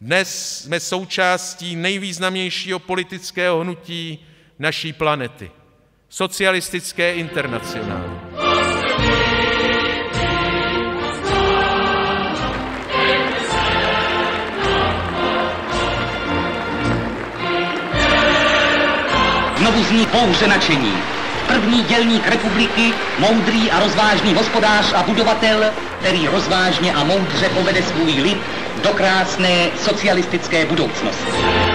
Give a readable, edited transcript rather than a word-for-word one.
Dnes jsme součástí nejvýznamnějšího politického hnutí naší planety – Socialistické internacionály. Znovu zní bouře nadšení. První dělník republiky, moudrý a rozvážný hospodář a budovatel, který rozvážně a moudře povede svůj lid do krásné socialistické budoucnosti.